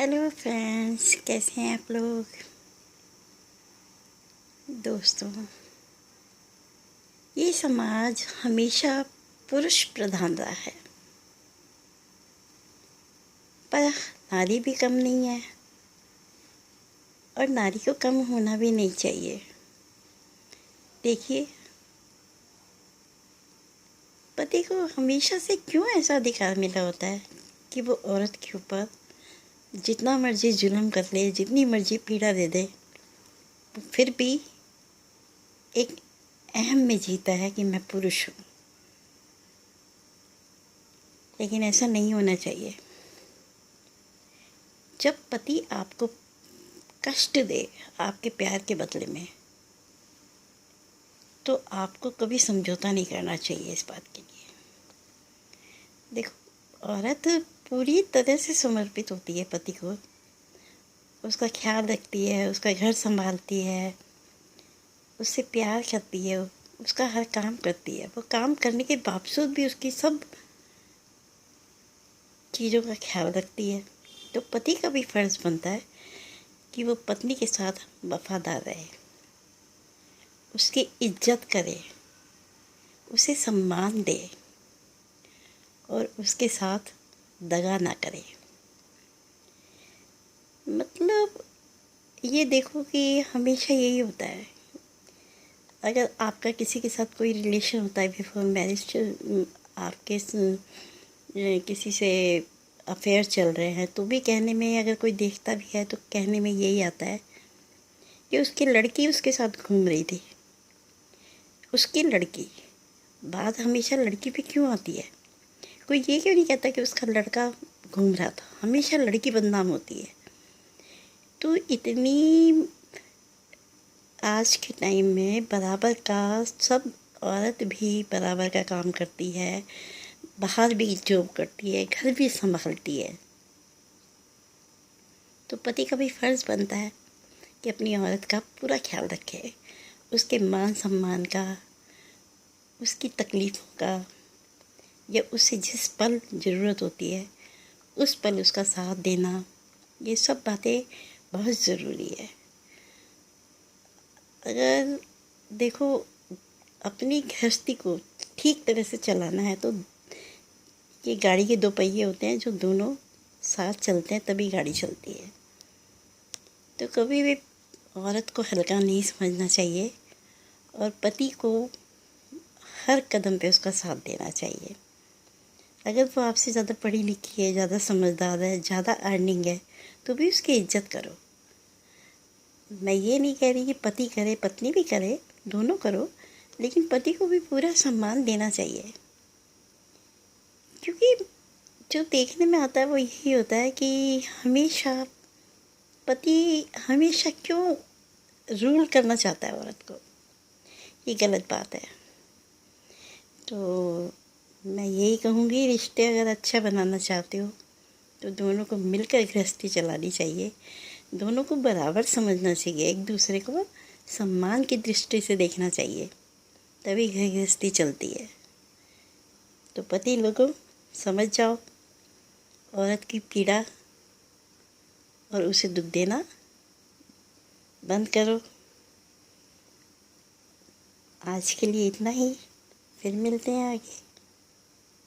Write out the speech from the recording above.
Hello friends, कैसे हैं आप लोग। दोस्तों, ये समाज हमेशा पुरुष प्रधान रहा है, पर नारी भी कम नहीं है और नारी को कम होना भी नहीं चाहिए। देखिए, पति को हमेशा से क्यों ऐसा अधिकार मिला होता है कि वो औरत के ऊपर जितना मर्जी जुल्म कर ले, जितनी मर्जी पीड़ा दे दे, फिर भी एक अहम में जीता है कि मैं पुरुष हूँ। लेकिन ऐसा नहीं होना चाहिए। जब पति आपको कष्ट दे आपके प्यार के बदले में, तो आपको कभी समझौता नहीं करना चाहिए इस बात के लिए। देखो, औरत पूरी तरह से समर्पित होती है पति को, उसका ख्याल रखती है, उसका घर संभालती है, उससे प्यार करती है, उसका हर काम करती है। वो काम करने के बावजूद भी उसकी सब चीज़ों का ख्याल रखती है। तो पति का भी फर्ज बनता है कि वो पत्नी के साथ वफादार रहे, उसकी इज्जत करे, उसे सम्मान दे और उसके साथ दगा ना करे। मतलब ये देखो कि हमेशा यही होता है, अगर आपका किसी के साथ कोई रिलेशन होता है बिफोर मैरिज, आपके किसी से अफेयर चल रहे हैं, तो भी कहने में, अगर कोई देखता भी है तो कहने में यही आता है कि उसकी लड़की उसके साथ घूम रही थी। उसकी लड़की, बात हमेशा लड़की पे क्यों आती है? कोई ये क्यों नहीं कहता कि उसका लड़का घूम रहा था? हमेशा लड़की बदनाम होती है। तो इतनी आज के टाइम में बराबर का, सब औरत भी बराबर का काम करती है, बाहर भी जॉब करती है, घर भी संभालती है। तो पति का भी फर्ज बनता है कि अपनी औरत का पूरा ख्याल रखे, उसके मान सम्मान का, उसकी तकलीफ़ों का, या उसे जिस पल ज़रूरत होती है उस पल उसका साथ देना, ये सब बातें बहुत ज़रूरी है। अगर देखो, अपनी गृहस्थी को ठीक तरह से चलाना है तो ये गाड़ी के दो पहिए होते हैं जो दोनों साथ चलते हैं, तभी गाड़ी चलती है। तो कभी भी औरत को हल्का नहीं समझना चाहिए और पति को हर कदम पे उसका साथ देना चाहिए। अगर वो आपसे ज़्यादा पढ़ी लिखी है, ज़्यादा समझदार है, ज़्यादा अर्निंग है, तो भी उसकी इज्जत करो। मैं ये नहीं कह रही कि पति करे पत्नी भी करे, दोनों करो, लेकिन पति को भी पूरा सम्मान देना चाहिए। क्योंकि जो देखने में आता है वो यही होता है कि हमेशा पति हमेशा क्यों रूल करना चाहता है औरत को। ये गलत बात है। तो मैं यही कहूँगी, रिश्ते अगर अच्छा बनाना चाहते हो तो दोनों को मिलकर गृहस्थी चलानी चाहिए, दोनों को बराबर समझना चाहिए, एक दूसरे को सम्मान की दृष्टि से देखना चाहिए, तभी गृहस्थी चलती है। तो पति लोगों, समझ जाओ, औरत की पीड़ा और उसे दुख देना बंद करो। आज के लिए इतना ही, फिर मिलते हैं आगे।